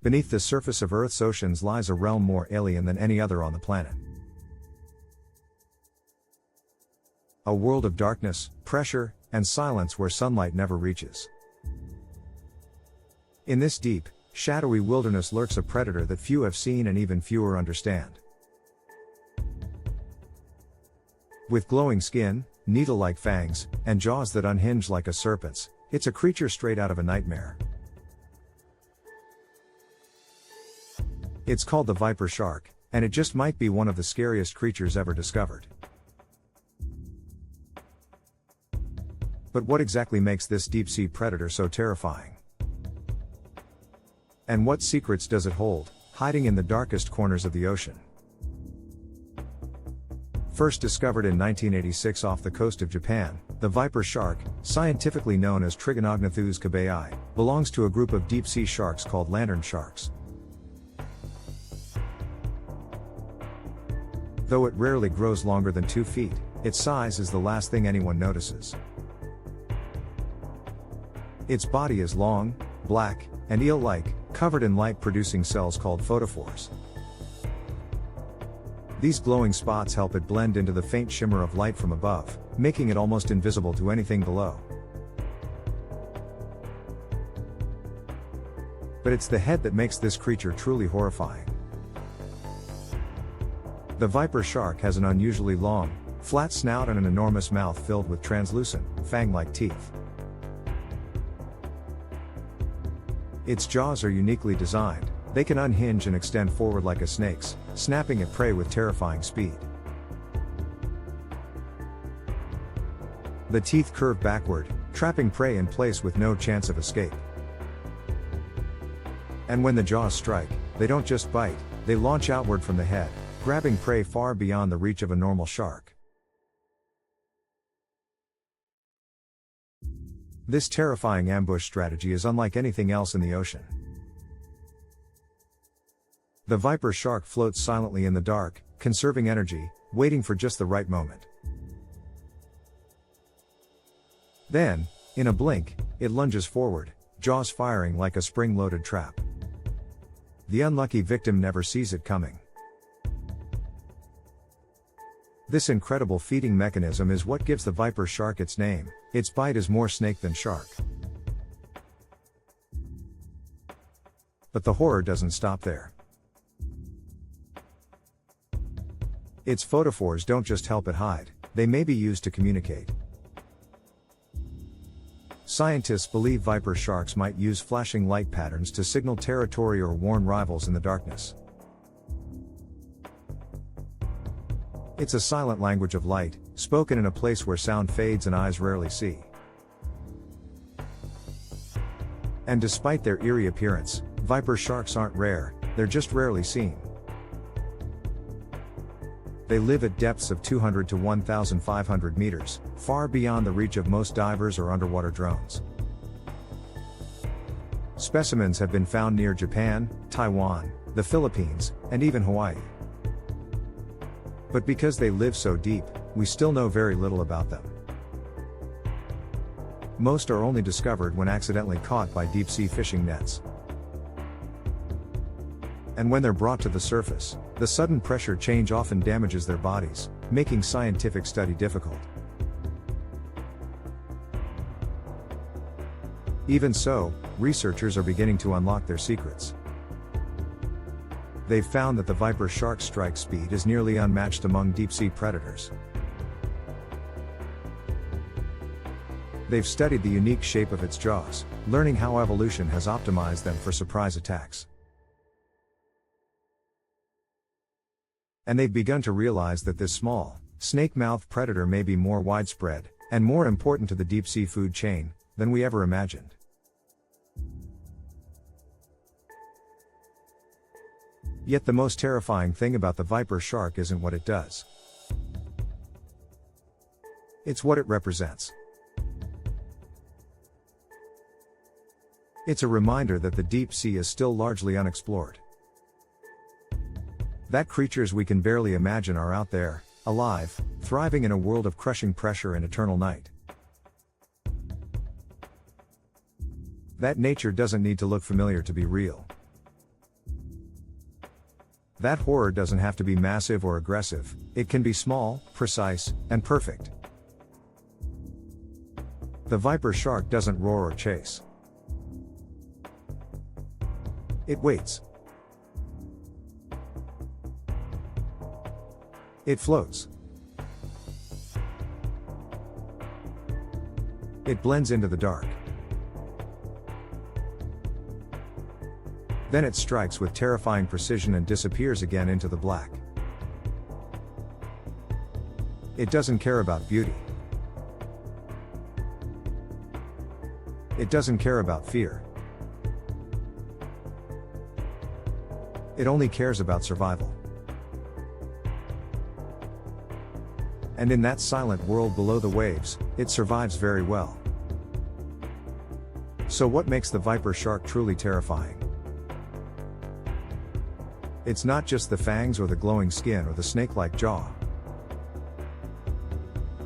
Beneath the surface of Earth's oceans lies a realm more alien than any other on the planet. A world of darkness, pressure, and silence where sunlight never reaches. In this deep, shadowy wilderness lurks a predator that few have seen and even fewer understand. With glowing skin, needle-like fangs, and jaws that unhinge like a serpent's, it's a creature straight out of a nightmare. It's called the viper shark, and it just might be one of the scariest creatures ever discovered. But what exactly makes this deep-sea predator so terrifying? And what secrets does it hold, hiding in the darkest corners of the ocean? First discovered in 1986 off the coast of Japan, the viper shark, scientifically known as Trigonognathus kabeyi, belongs to a group of deep-sea sharks called lantern sharks. Though it rarely grows longer than 2 feet, its size is the last thing anyone notices. Its body is long, black, and eel-like, covered in light-producing cells called photophores. These glowing spots help it blend into the faint shimmer of light from above, making it almost invisible to anything below. But it's the head that makes this creature truly horrifying. The viper shark has an unusually long, flat snout and an enormous mouth filled with translucent, fang-like teeth. Its jaws are uniquely designed. They can unhinge and extend forward like a snake's, snapping at prey with terrifying speed. The teeth curve backward, trapping prey in place with no chance of escape. And when the jaws strike, they don't just bite, they launch outward from the head, grabbing prey far beyond the reach of a normal shark. This terrifying ambush strategy is unlike anything else in the ocean. The viper shark floats silently in the dark, conserving energy, waiting for just the right moment. Then, in a blink, it lunges forward, jaws firing like a spring-loaded trap. The unlucky victim never sees it coming. This incredible feeding mechanism is what gives the viper shark its name. Its bite is more snake than shark. But the horror doesn't stop there. Its photophores don't just help it hide, they may be used to communicate. Scientists believe viper sharks might use flashing light patterns to signal territory or warn rivals in the darkness. It's a silent language of light, spoken in a place where sound fades and eyes rarely see. And despite their eerie appearance, viper sharks aren't rare, they're just rarely seen. They live at depths of 200 to 1,500 meters, far beyond the reach of most divers or underwater drones. Specimens have been found near Japan, Taiwan, the Philippines, and even Hawaii. But because they live so deep, we still know very little about them. Most are only discovered when accidentally caught by deep-sea fishing nets. And when they're brought to the surface, the sudden pressure change often damages their bodies, making scientific study difficult. Even so, researchers are beginning to unlock their secrets. They've found that the viper shark's strike speed is nearly unmatched among deep-sea predators. They've studied the unique shape of its jaws, learning how evolution has optimized them for surprise attacks. And they've begun to realize that this small, snake-mouthed predator may be more widespread, and more important to the deep-sea food chain, than we ever imagined. Yet the most terrifying thing about the viper shark isn't what it does. It's what it represents. It's a reminder that the deep sea is still largely unexplored. That creatures we can barely imagine are out there, alive, thriving in a world of crushing pressure and eternal night. That nature doesn't need to look familiar to be real. That horror doesn't have to be massive or aggressive, it can be small, precise, and perfect. The viper shark doesn't roar or chase. It waits. It floats. It blends into the dark. Then it strikes with terrifying precision and disappears again into the black. It doesn't care about beauty. It doesn't care about fear. It only cares about survival. And in that silent world below the waves, it survives very well. So what makes the viper shark truly terrifying? It's not just the fangs or the glowing skin or the snake-like jaw.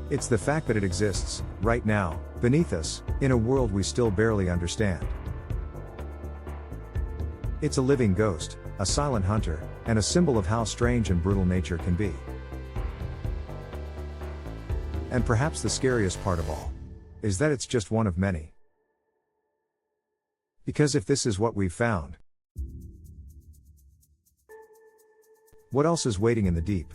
It's the fact that it exists, right now, beneath us, in a world we still barely understand. It's a living ghost, a silent hunter, and a symbol of how strange and brutal nature can be. And perhaps the scariest part of all is that it's just one of many. Because if this is what we've found, what else is waiting in the deep?